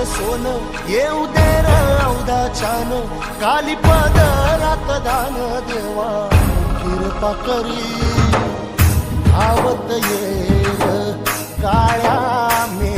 सोन येऊ दे र औदाच्यान काली पदरात दान देवा कृपा करी धावत ये काळ्या मे